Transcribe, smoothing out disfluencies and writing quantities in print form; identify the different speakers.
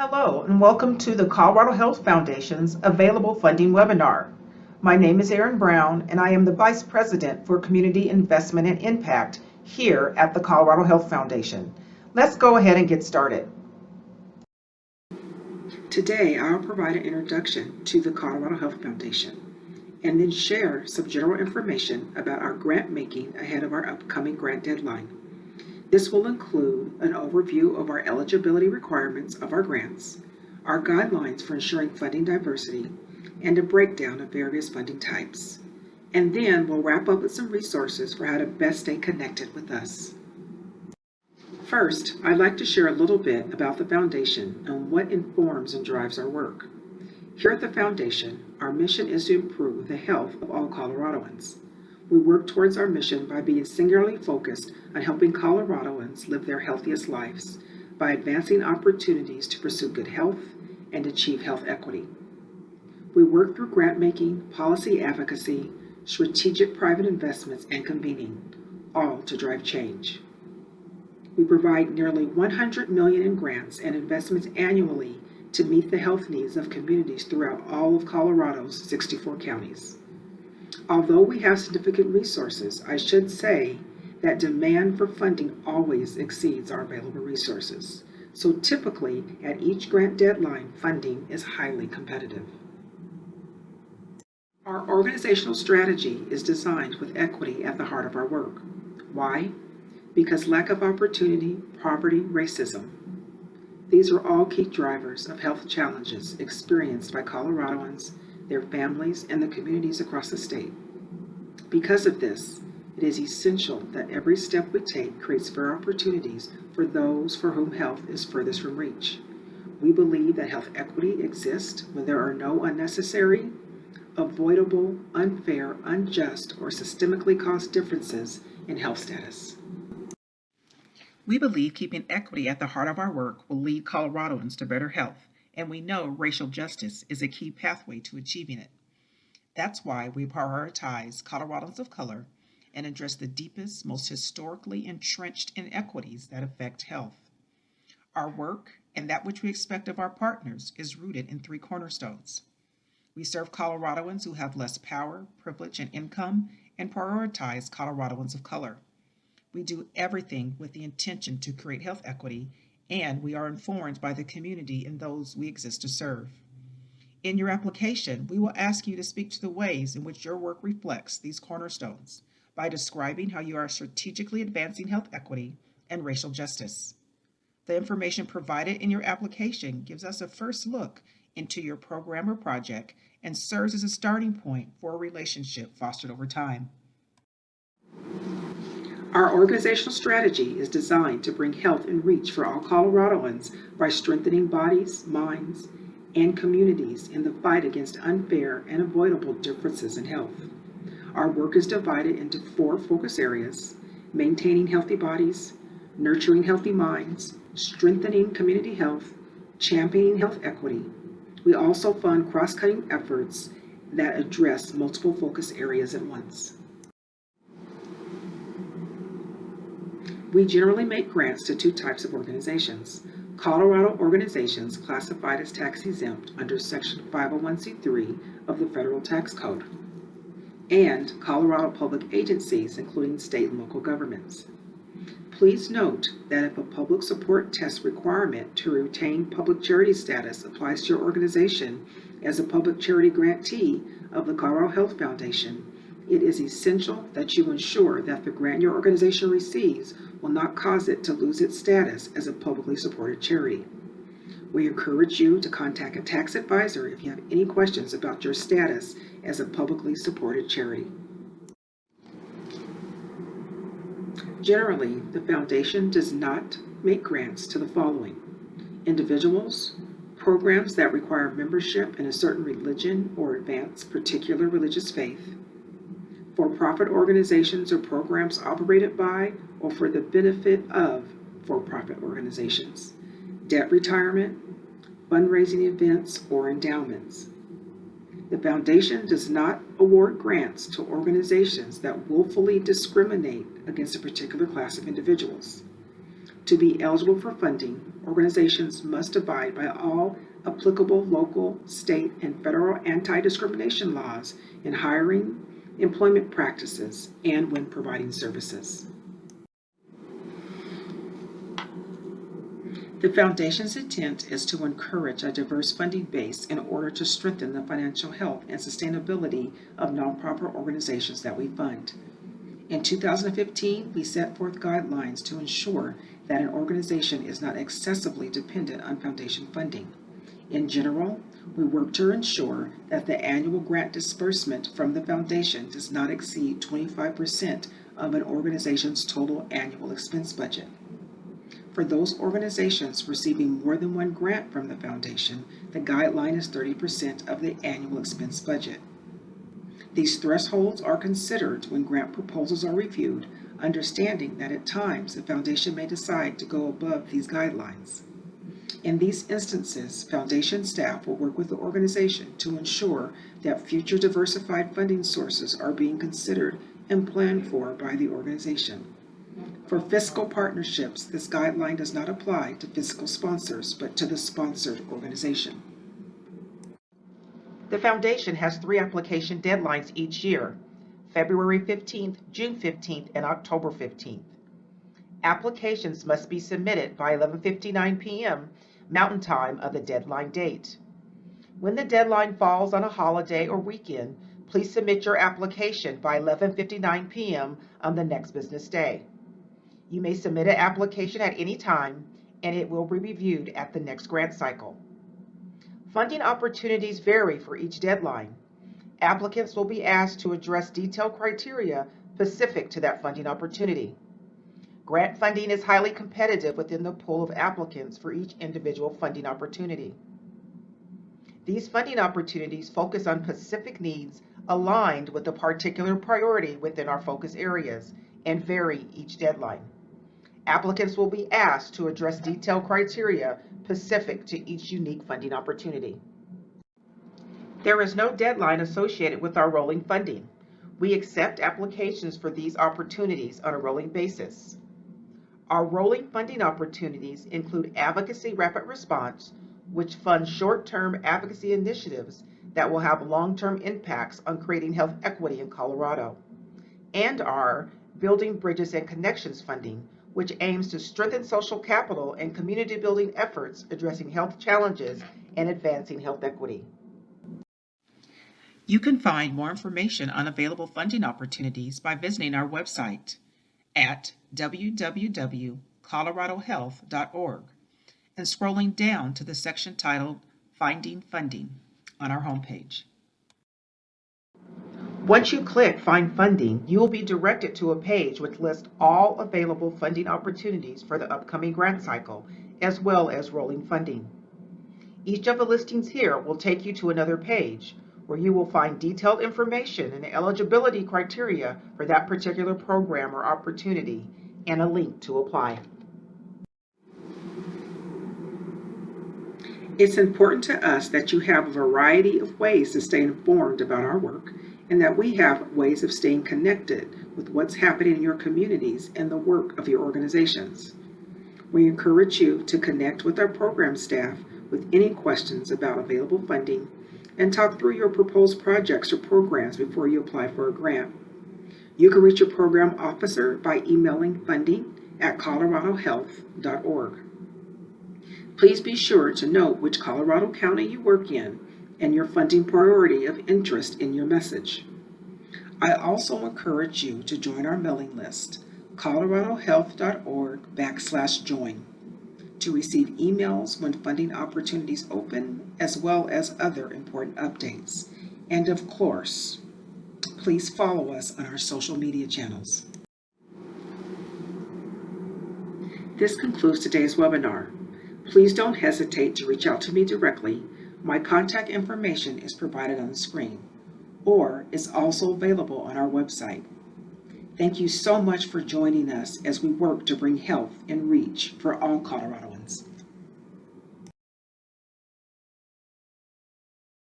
Speaker 1: Hello and welcome to the Colorado Health Foundation's Available Funding webinar. My name is Erin Brown and I am the Vice President for Community Investment and Impact here at the Colorado Health Foundation. Let's go ahead and get started. Today I'll provide an introduction to the Colorado Health Foundation and then share some general information about our grant making ahead of our upcoming grant deadline. This will include an overview of our eligibility requirements of our grants, our guidelines for ensuring funding diversity, and a breakdown of various funding types. And then we'll wrap up with some resources for how to best stay connected with us. First, I'd like to share a little bit about the Foundation and what informs and drives our work. Here at the Foundation, our mission is to improve the health of all Coloradoans. We work towards our mission by being singularly focused on helping Coloradoans live their healthiest lives by advancing opportunities to pursue good health and achieve health equity. We work through grant making, policy advocacy, strategic private investments, and convening, all to drive change. We provide nearly $100 million in grants and investments annually to meet the health needs of communities throughout all of Colorado's 64 counties. Although we have significant resources, I should say that demand for funding always exceeds our available resources. So typically, at each grant deadline, funding is highly competitive. Our organizational strategy is designed with equity at the heart of our work. Why? Because lack of opportunity, poverty, racism. These are all key drivers of health challenges experienced by Coloradoans, their families, and the communities across the state. Because of this, it is essential that every step we take creates fair opportunities for those for whom health is furthest from reach. We believe that health equity exists when there are no unnecessary, avoidable, unfair, unjust, or systemically caused differences in health status. We believe keeping equity at the heart of our work will lead Coloradoans to better health, and we know racial justice is a key pathway to achieving it. That's why we prioritize Coloradans of color and address the deepest, most historically entrenched inequities that affect health. Our work and that which we expect of our partners is rooted in three cornerstones. We serve Coloradoans who have less power, privilege, and income, and prioritize Coloradoans of color. We do everything with the intention to create health equity, and we are informed by the community and those we exist to serve. In your application, we will ask you to speak to the ways in which your work reflects these cornerstones by describing how you are strategically advancing health equity and racial justice. The information provided in your application gives us a first look into your program or project and serves as a starting point for a relationship fostered over time. Our organizational strategy is designed to bring health in reach for all Coloradoans by strengthening bodies, minds, and communities in the fight against unfair and avoidable differences in health. Our work is divided into 4 focus areas: maintaining healthy bodies, nurturing healthy minds, strengthening community health, championing health equity. We also fund cross-cutting efforts that address multiple focus areas at once. We generally make grants to 2 types of organizations: Colorado organizations classified as tax exempt under Section 501c3 of the Federal Tax Code, and Colorado public agencies, including state and local governments. Please note that if a public support test requirement to retain public charity status applies to your organization as a public charity grantee of the Colorado Health Foundation, it is essential that you ensure that the grant your organization receives will not cause it to lose its status as a publicly supported charity. We encourage you to contact a tax advisor if you have any questions about your status as a publicly supported charity. Generally, the Foundation does not make grants to the following: individuals, programs that require membership in a certain religion or advance particular religious faith, for-profit organizations or programs operated by or for the benefit of for-profit organizations, debt retirement, fundraising events, or endowments. The Foundation does not award grants to organizations that willfully discriminate against a particular class of individuals. To be eligible for funding, organizations must abide by all applicable local, state, and federal anti-discrimination laws in hiring, employment practices, and when providing services. The Foundation's intent is to encourage a diverse funding base in order to strengthen the financial health and sustainability of nonprofit organizations that we fund. In 2015, we set forth guidelines to ensure that an organization is not excessively dependent on foundation funding. In general, we work to ensure that the annual grant disbursement from the foundation does not exceed 25% of an organization's total annual expense budget. For those organizations receiving more than one grant from the foundation, the guideline is 30% of the annual expense budget. These thresholds are considered when grant proposals are reviewed, understanding that at times the foundation may decide to go above these guidelines. In these instances, foundation staff will work with the organization to ensure that future diversified funding sources are being considered and planned for by the organization. For fiscal partnerships, this guideline does not apply to fiscal sponsors, but to the sponsored organization. The Foundation has 3 application deadlines each year: February 15th, June 15th, and October 15th. Applications must be submitted by 11:59 p.m. Mountain Time of the deadline date. When the deadline falls on a holiday or weekend, please submit your application by 11:59 p.m. on the next business day. You may submit an application at any time, and it will be reviewed at the next grant cycle. Funding opportunities vary for each deadline. Applicants will be asked to address detailed criteria specific to that funding opportunity. Grant funding is highly competitive within the pool of applicants for each individual funding opportunity. These funding opportunities focus on specific needs aligned with a particular priority within our focus areas and vary each deadline. Applicants will be asked to address detailed criteria specific to each unique funding opportunity. There is no deadline associated with our rolling funding. We accept applications for these opportunities on a rolling basis. Our rolling funding opportunities include Advocacy Rapid Response, which funds short-term advocacy initiatives that will have long-term impacts on creating health equity in Colorado, and our Building Bridges and Connections funding, which aims to strengthen social capital and community building efforts addressing health challenges and advancing health equity. You can find more information on available funding opportunities by visiting our website at www.coloradohealth.org and scrolling down to the section titled Finding Funding on our homepage. Once you click Find Funding, you will be directed to a page which lists all available funding opportunities for the upcoming grant cycle, as well as rolling funding. Each of the listings here will take you to another page where you will find detailed information and eligibility criteria for that particular program or opportunity and a link to apply. It's important to us that you have a variety of ways to stay informed about our work, and that we have ways of staying connected with what's happening in your communities and the work of your organizations. We encourage you to connect with our program staff with any questions about available funding and talk through your proposed projects or programs before you apply for a grant. You can reach your program officer by emailing funding@coloradohealth.org. Please be sure to note which Colorado county you work in and your funding priority of interest in your message. I also encourage you to join our mailing list, coloradohealth.org/join, to receive emails when funding opportunities open, as well as other important updates. And of course, please follow us on our social media channels. This concludes today's webinar. Please don't hesitate to reach out to me directly. My contact information is provided on the screen, or is also available on our website. Thank you so much for joining us as we work to bring health and reach for all Coloradoans.